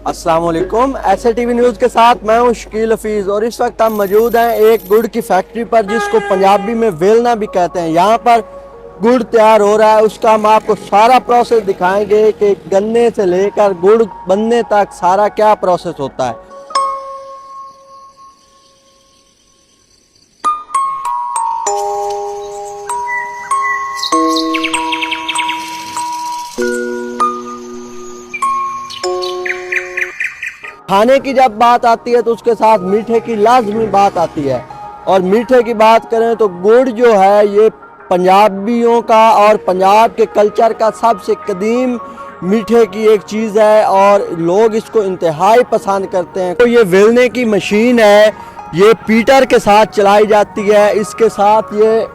अस्सलाम वालेकुम। SATV news के साथ मैं हूं शकील हफीज़ और इस वक्त हम मौजूद हैं एक गुड़ की फैक्ट्री पर जिसको पंजाबी में वेलना भी कहते हैं। यहाँ पर गुड़ तैयार हो रहा है, उसका हम आपको सारा प्रोसेस दिखाएंगे कि गन्ने से लेकर गुड़ बनने तक सारा क्या प्रोसेस होता है। खाने की जब बात आती है तो उसके साथ मीठे की लाजमी बात आती है, और मीठे की बात करें तो गुड़ जो है ये पंजाबियों का और पंजाब के कल्चर का सबसे कदीम मीठे की एक चीज़ है और लोग इसको इंतहाई पसंद करते हैं। तो ये वेलने की मशीन है, ये पीटर के साथ चलाई जाती है। इसके साथ ये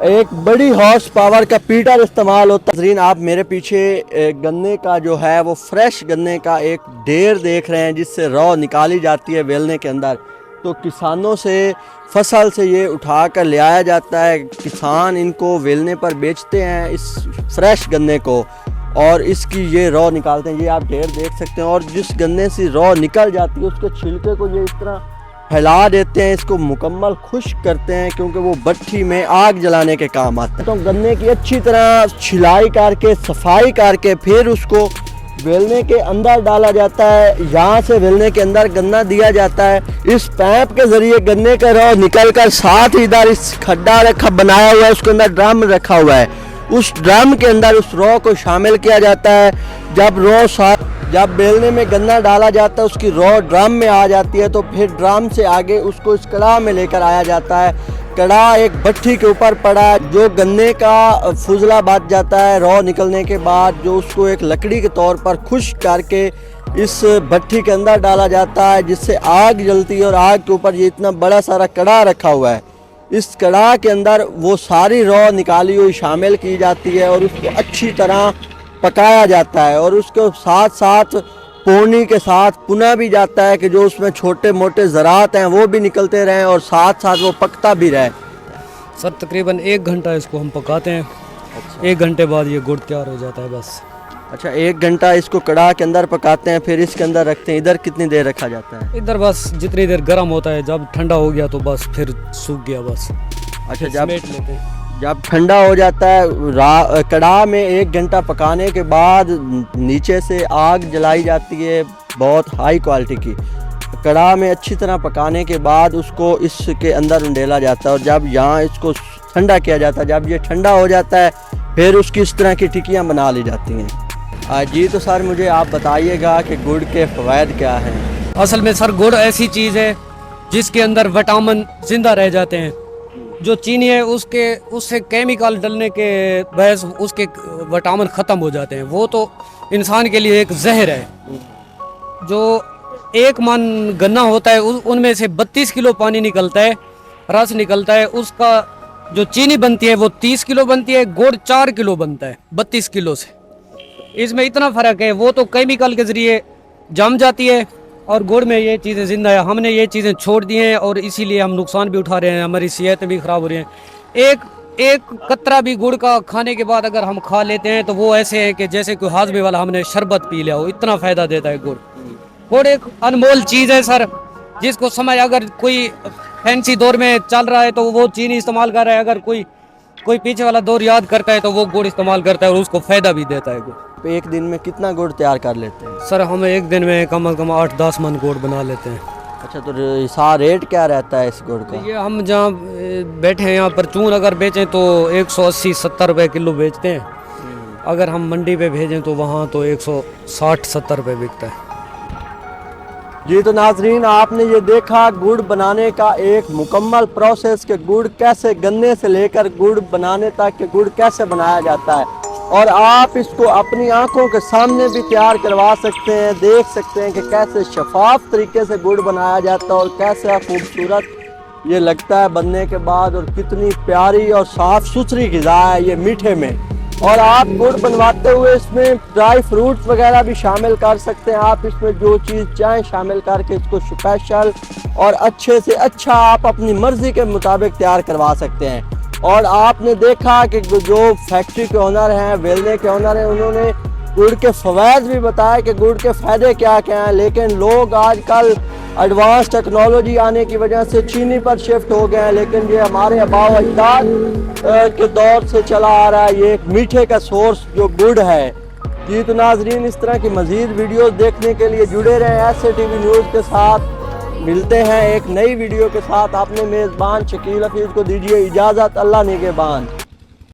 एक बड़ी हॉर्स पावर का पीटर इस्तेमाल होता है। नज़रीन, आप मेरे पीछे गन्ने का जो है वो फ्रेश गन्ने का एक ढेर देख रहे हैं जिससे रॉ निकाली जाती है वेलने के अंदर। तो किसानों से फसल से ये उठा कर ले आया जाता है, किसान इनको वेलने पर बेचते हैं इस फ्रेश गन्ने को, और इसकी ये रॉ निकालते हैं। ये आप ढेर देख सकते हैं, और जिस गन्ने से रॉ निकल जाती है उसके छिलके को ये इस तरह फैला देते हैं, इसको मुकम्मल खुश्क करते हैं क्योंकि वो भट्ठी में आग जलाने के काम आता है। तो गन्ने की अच्छी तरह छिलाई करके सफाई करके फिर उसको वेलने के अंदर डाला जाता है। यहाँ से वेलने के अंदर गन्ना दिया जाता है। इस पैप के ज़रिए गन्ने का रॉ निकल कर साथ ही इधर इस खड्डा रखा बनाया हुआ है, उसके अंदर ड्रम रखा हुआ है। उस ड्रम के अंदर उस रॉ को शामिल किया जाता है। जब बेलने में गन्ना डाला जाता है उसकी रॉ ड्रम में आ जाती है, तो फिर ड्रम से आगे उसको इस कड़ा में लेकर आया जाता है। कड़ा एक भट्ठी के ऊपर पड़ा जो गन्ने का फुजला बच जाता है रॉ निकलने के बाद, जो उसको एक लकड़ी के तौर पर खुश्क करके इस भट्ठी के अंदर डाला जाता है जिससे आग जलती है। और आग के ऊपर ये इतना बड़ा सारा कड़ा रखा हुआ है, इस कड़ा के अंदर वो सारी रॉ निकाली हुई शामिल की जाती है और उसको अच्छी तरह पकाया जाता है। और उसके साथ साथ पोनी के साथ पुना भी जाता है कि जो उसमें छोटे मोटे ज़रात हैं वो भी निकलते रहें और साथ साथ वो पकता भी रहे। सर तकरीबन 1 घंटा इसको हम पकाते हैं। अच्छा। 1 घंटे बाद ये गुड़ तैयार हो जाता है बस। अच्छा, 1 घंटा इसको कड़ा के अंदर पकाते हैं, फिर इसके अंदर रखते हैं। इधर कितनी देर रखा जाता है? इधर बस जितनी देर गर्म होता है, जब ठंडा हो गया तो बस फिर सूख गया बस। अच्छा, लेते हैं। जब ठंडा हो जाता है कड़ा में 1 घंटा पकाने के बाद नीचे से आग जलाई जाती है बहुत हाई क्वालिटी की। कड़ा में अच्छी तरह पकाने के बाद उसको इसके अंदर उंडेला जाता है, और जब यहाँ इसको ठंडा किया जाता है, जब ये ठंडा हो जाता है फिर उसकी इस तरह की टिक्कियाँ बना ली जाती हैं। जी, तो सर मुझे आप बताइएगा कि गुड़ के फ़वाइद क्या हैं? असल में सर गुड़ ऐसी चीज़ है जिसके अंदर विटामिन जिंदा रह जाते हैं। जो चीनी है उससे केमिकल डलने के बहस उसके विटामिन ख़त्म हो जाते हैं। वो तो इंसान के लिए एक जहर है। जो 1 मन गन्ना होता है उनमें से 32 किलो पानी निकलता है, रस निकलता है। उसका जो चीनी बनती है वो 30 किलो बनती है, गुड़ 4 किलो बनता है 32 किलो से। इसमें इतना फ़र्क है। वो तो केमिकल के ज़रिए जम जाती है और गुड़ में ये चीज़ें ज़िंदा है। हमने ये चीज़ें छोड़ दी हैं और इसीलिए हम नुकसान भी उठा रहे हैं, हमारी सेहत भी ख़राब हो रही है। एक कतरा भी गुड़ का खाने के बाद अगर हम खा लेते हैं तो वो ऐसे है कि जैसे कोई हाजमे वाला हमने शरबत पी लिया हो, इतना फ़ायदा देता है गुड़। गुड़ एक अनमोल चीज़ है सर, जिसको समय अगर कोई फैंसी दौर में चल रहा है तो वो चीनी इस्तेमाल कर रहा है, अगर कोई पीछे वाला दौर याद करता है तो वो गुड़ इस्तेमाल करता है और उसको फ़ायदा भी देता है गुड़। एक दिन में कितना गुड़ तैयार कर लेते हैं? सर हम एक दिन में कम से कम 8-10 मन गुड़ बना लेते हैं। अच्छा, तो सारा रेट क्या रहता है इस गुड़ का? ये हम जहाँ बैठे हैं यहाँ परचून अगर बेचें तो 180-70 रुपये किलो बेचते हैं। अगर हम मंडी पे भेजें तो वहाँ तो 160-70 रुपये बिकता है। जी, तो नाजरीन आपने ये देखा गुड़ बनाने का एक मुकम्मल प्रोसेस के गुड़ कैसे गन्ने से लेकर गुड़ बनाने तक के गुड़ कैसे बनाया जाता है, और आप इसको अपनी आंखों के सामने भी तैयार करवा सकते हैं, देख सकते हैं कि कैसे शफाफ तरीके से गुड़ बनाया जाता है और कैसा खूबसूरत ये लगता है बनने के बाद, और कितनी प्यारी और साफ़ सुथरी ग़िज़ा है ये मीठे में। और आप गुड़ बनवाते हुए इसमें ड्राई फ्रूट्स वगैरह भी शामिल कर सकते हैं। आप इसमें जो चीज़ चाहें शामिल करके इसको स्पेशल और अच्छे से अच्छा आप अपनी मर्ज़ी के मुताबिक तैयार करवा सकते हैं। और आपने देखा कि जो फैक्ट्री के ओनर हैं, वेलने के ओनर हैं, उन्होंने गुड़ के फ़वाइद भी बताए कि गुड़ के फ़ायदे क्या क्या हैं। लेकिन लोग आजकल एडवांस टेक्नोलॉजी आने की वजह से चीनी पर शिफ्ट हो गए हैं, लेकिन ये हमारे आबाओ अजदाद के दौर से चला आ रहा है। ये एक मीठे का सोर्स जो गुड़ है। जी तो नाजरीन, इस तरह की मज़ीद वीडियोस देखने के लिए जुड़े रहें SATV न्यूज़ के साथ। मिलते हैं एक नई वीडियो के साथ। अपने मेज़बान शकील हफीज़ को दीजिए इजाज़त। अल्लाह निगहबान।